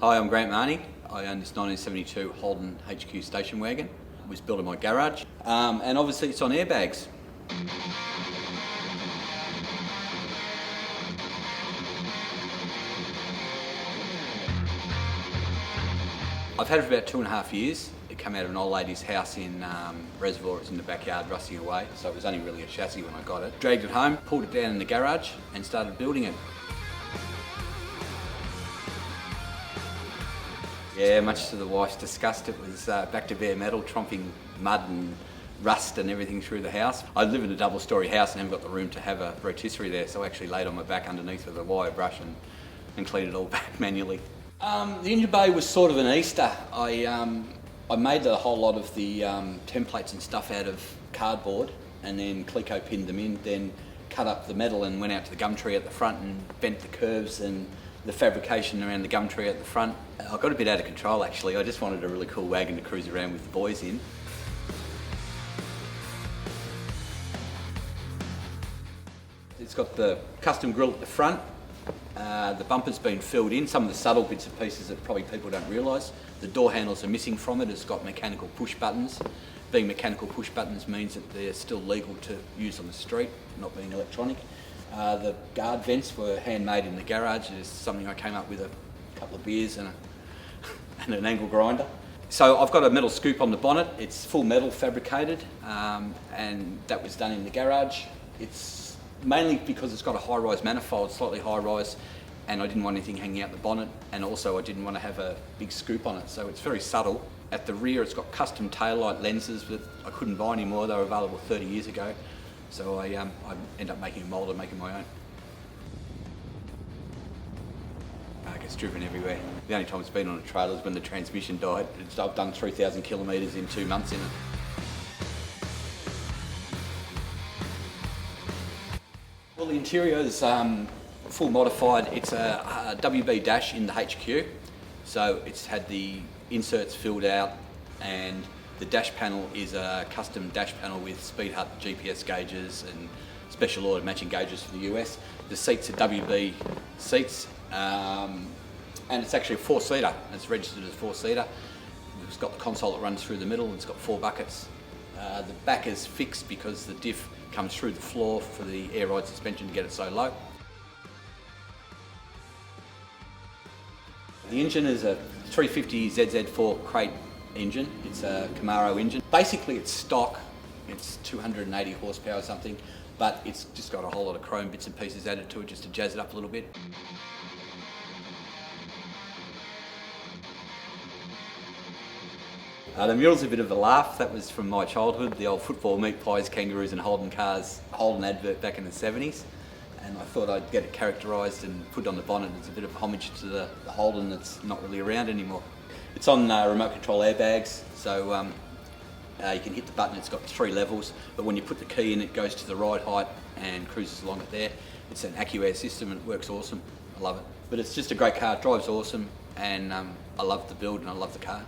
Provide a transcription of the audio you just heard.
Hi, I'm Mahoney. I own this 1972 Holden HQ station wagon. It was built in my garage, and obviously it's on airbags. I've had it for about 2.5 years. It came out of an old lady's house in Reservoir. It's in the backyard rusting away, so it was only really a chassis when I got it. Dragged it home, pulled it down in the garage and started building it. Yeah, much to the wife's disgust, it was back to bare metal, tromping mud and rust and everything through the house. I live in a double-storey house and haven't got the room to have a rotisserie there, so I actually laid on my back underneath with a wire brush and cleaned it all back manually. The engine bay was sort of an Easter. I made a whole lot of the templates and stuff out of cardboard and then Cleco pinned them in, then cut up the metal and went out to the gum tree at the front and bent the curves and the fabrication around the gum tree at the front. I got a bit out of control actually. I just wanted a really cool wagon to cruise around with the boys in. It's got the custom grille at the front. The bumper's been filled in, some of the subtle bits and pieces that probably people don't realise. The door handles are missing from it. It's got mechanical push buttons. Being mechanical push buttons means that they're still legal to use on the street, not being electronic. The guard vents were handmade in the garage. It's something I came up with a couple of beers and an angle grinder. So I've got a metal scoop on the bonnet. It's full metal fabricated, and that was done in the garage. It's mainly because it's got a high-rise manifold, slightly high-rise, and I didn't want anything hanging out the bonnet, and also I didn't want to have a big scoop on it, so it's very subtle. At the rear it's got custom taillight lenses that I couldn't buy anymore. They were available 30 years ago, so I ended up making a mould and making my own. It gets driven everywhere. The only time it's been on a trailer is when the transmission died. I've done 3,000 kilometres in 2 months in it. Well, the interior is full modified. It's a WB dash in the HQ, so it's had the inserts filled out, and the dash panel is a custom dash panel with Speed Hut GPS gauges and special order matching gauges for the US. The seats are WB seats, and it's actually a 4-seater. It's registered as a 4-seater. It's got the console that runs through the middle, and it's got 4 buckets. The back is fixed because the diff comes through the floor for the air ride suspension to get it so low. The engine is a 350 ZZ4 crate engine. It's a Camaro engine. Basically it's stock, it's 280 horsepower or something, but it's just got a whole lot of chrome bits and pieces added to it just to jazz it up a little bit. The mural's a bit of a laugh. That was from my childhood, the old football, meat pies, kangaroos and Holden cars, Holden advert back in the 70s. And I thought I'd get it characterised and put it on the bonnet as a bit of homage to the Holden that's not really around anymore. It's on remote control airbags, so you can hit the button. It's got 3 levels, but when you put the key in it goes to the ride height and cruises along it there. It's an AccuAir system and it works awesome. I love it. But it's just a great car, it drives awesome, and I love the build and I love the car.